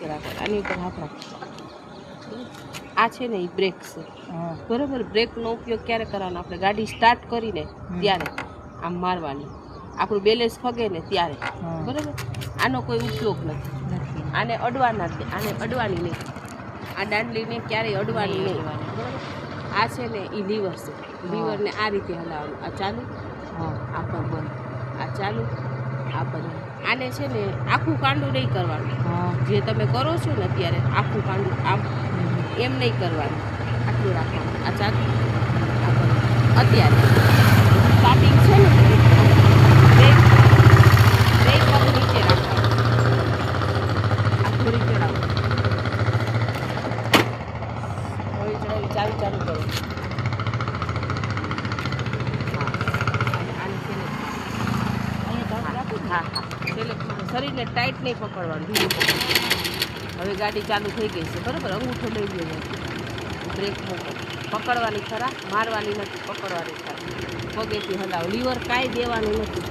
નીચે રાખવાનું, આની ઉપર હાથ રાખો. આ છે ને એ બ્રેક છે, બરાબર. બ્રેકનો ઉપયોગ ક્યારે કરવાનો? આપણે ગાડી સ્ટાર્ટ કરીને ત્યારે આમ મારવાની, આપણું બેલેન્સ ફગે ને ત્યારે, બરાબર. આનો કોઈ ઉપયોગ નથી. આને અડવાના જ, આને અડવાની નહીં, આ દાંડલીને ક્યારેય અડવાની નહીં, બરાબર. આ છે ને એ લીવર છે, લીવરને આ રીતે હલાવવાનું. આ ચાલુ, આ પર બંધ, આ ચાલુ, આ બંધ. આને છે ને આખું કાંડું નહીં કરવાનું, જે તમે કરો છો ને અત્યારે આખું કાંડું આમ એમ નહીં કરવાનું, આટલું રાખવાનું. આ ચાલુ, આ બંધ. અત્યારે સ્ટાર્ટિંગ છે ને બ્રેક વાળું નીચે રાખવાનું, આ થોડી ચડાવો, થોડી ચડાવી, ચાલુ ચાલુ કરો. હા હા, છેલ્લે શરીરને ટાઈટ નહીં પકડવાનું, ઢીલું પકડવાનું. હવે ગાડી ચાલુ થઈ ગઈ છે, બરાબર. અંગૂઠો લઈ ગયો, બ્રેક મૂકો, પકડવાની ખરા, મારવાની નથી, પકડવાની ખરા, પગેથી હલાવો. લીવર કાંઈ દેવાનું નથી.